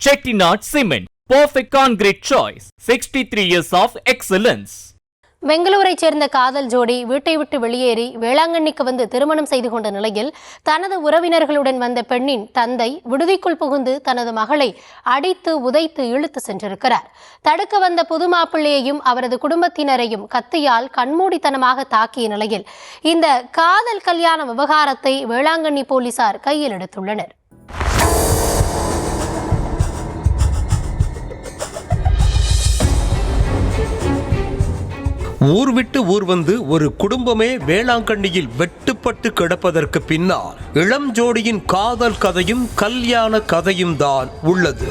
Chettinad Cement, perfect concrete choice. 63 years of excellence. பெங்களூரை சேர்ந்த காதல் ஜோடி வீட்டை விட்டு வெளியேறி வேளாங்கண்ணிக்கு வந்து திருமணம் செய்து கொண்ட நிலையில் தனது உறவினர்களுடன் வந்த பெண்ணின் தந்தை விடுதிக்குள் புகுந்து தனது மகளை அடித்து உதைத்து இழுத்து சென்றிருக்கிறார். தடுக்க வந்த புது மாப்பிள்ளையையும் அவரது குடும்பத்தினரையும் கத்தியால் கண்மூடித்தனமாக தாக்கிய நிலையில் இந்த காதல் கல்யாண விவகாரத்தை வேளாங்கண்ணி போலீசார் கையில் எடுத்துள்ளனர். ஊர் விட்டு ஊர் வந்து ஒரு குடும்பமே வேளாங்கண்ணியில் வெட்டுப்பட்டு கிடப்பதற்கு பின்னால் இளம் ஜோடியின் காதல் கதையும் கல்யாண கதையும் தான் உள்ளது.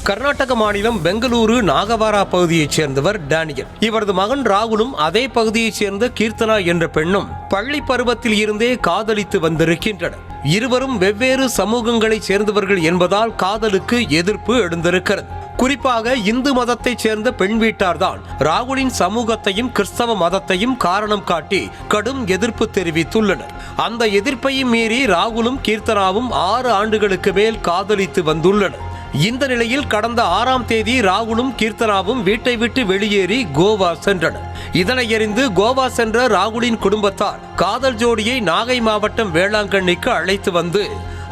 கர்நாடக மாநிலம் பெங்களூரு நாகவாரா பகுதியைச் சேர்ந்தவர் டேனியல். இவரது மகன் ராகுலும் அதே பகுதியைச் சேர்ந்த கீர்த்தனா என்ற பெண்ணும் பள்ளி பருவத்தில் இருந்தே காதலித்து வந்திருக்கின்றனர். இருவரும் வெவ்வேறு சமூகங்களைச் சேர்ந்தவர்கள் என்பதால் காதலுக்கு எதிர்ப்பு எழுந்திருக்கிறது. குறிப்பாக இந்து மதத்தைச் சேர்ந்த பெண் வீட்டார்தான் ராகுலின் சமூகத்தையும் கிறிஸ்தவ மதத்தையும் காரணம் காட்டி கடும் எதிர்ப்பு தெரிவித்துள்ளனர். அந்த எதிர்ப்பையும் மீறி ராகுலும் கீர்த்தனாவும் 6 ஆண்டுகளுக்கு மேல் காதலித்து வந்துள்ளனர். இந்த நிலையில் கடந்த 6ஆம் தேதி ராகுலும் கீர்த்தனாவும் வீட்டை விட்டு வெளியேறி கோவா சென்றனர். இதனை அறிந்து கோவா சென்ற ராகுலின் குடும்பத்தார் காதல் ஜோடியை நாகை மாவட்டம் வேளாங்கண்ணிக்கு அழைத்து வந்து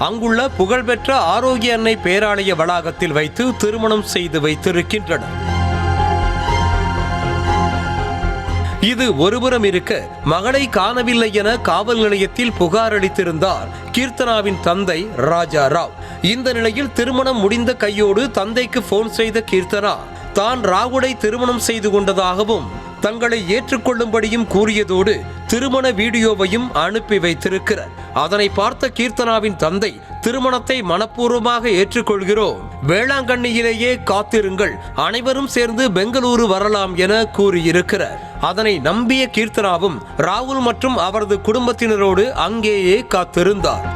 அங்குள்ள புகழ்பெற்ற ஆரோக்கிய அன்னை பேராலய வளாகத்தில் வைத்து திருமணம் செய்து வைத்திருக்கின்றனர். இது ஒருபுறம் இருக்க, மகளை காணவில்லை என காவல் நிலையத்தில் புகார் அளித்திருந்தார் கீர்த்தனாவின் தந்தை ராஜா ராவ். இந்த நிலையில் திருமணம் முடிந்த கையோடு தந்தைக்கு போன் செய்த கீர்த்தனா தான் ராகுலை திருமணம் செய்து கொண்டதாகவும் தங்களை ஏற்றுக்கொள்ளும்படியும் கூறியதோடு திருமண வீடியோவையும் அனுப்பி வைத்திருக்கிறார். அதனை பார்த்த கீர்த்தனாவின் தந்தை திருமணத்தை மனப்பூர்வமாக ஏற்றுக்கொள்கிறோம், வேளாங்கண்ணியிலேயே காத்திருங்கள், அனைவரும் சேர்ந்து பெங்களூரு வரலாம் என கூறியிருக்கிறார். அதனை நம்பிய கீர்த்தனாவும் ராகுல் மற்றும் அவரது குடும்பத்தினரோடு அங்கேயே காத்திருந்தார்.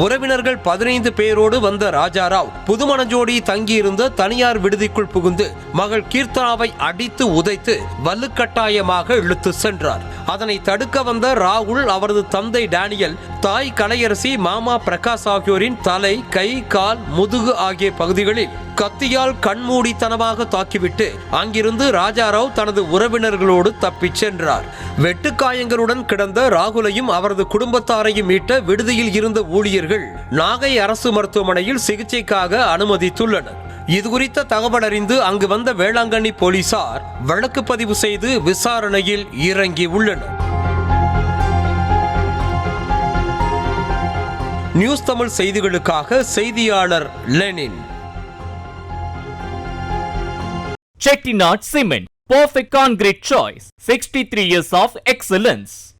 உறவினர்கள் 15 பேரோடு வந்த ராஜாராவ் புதுமண ஜோடி தங்கியிருந்த தனியார் விடுதிக்குள் புகுந்து மகள் கீர்த்தனாவை அடித்து உதைத்து வலுக்கட்டாயமாக இழுத்து சென்றார். அதனை தடுக்க வந்த ராகுல், அவரது தந்தை டேனியல், தாய் கலையரசி, மாமா பிரகாஷ் ஆகியோரின் தலை, கை, கால், முதுகு ஆகிய பகுதிகளில் கத்தியால் கண்மூடித்தனமாக தாக்கிவிட்டு அங்கிருந்து ராஜாராவ் தனது உறவினர்களோடு தப்பிச் சென்றார். வெட்டுக்காயங்களுடன் கிடந்த ராகுலையும் அவரது குடும்பத்தாரையும் மீட்ட விடுதியில் இருந்த ஊழியர்கள் நாகை அரசு மருத்துவமனையில் சிகிச்சைக்காக அனுமதித்துள்ளனர். இதுகுறித்த தகவல் அறிந்து அங்கு வந்த வேளாங்கண்ணி போலீசார் வழக்கு பதிவு செய்து விசாரணையில் இறங்கி உள்ளனர். நியூஸ் தமிழ் செய்திகளுக்காக செய்தியாளர் Lenin. Chettinad Cement, perfect concrete choice. 63 years of excellence.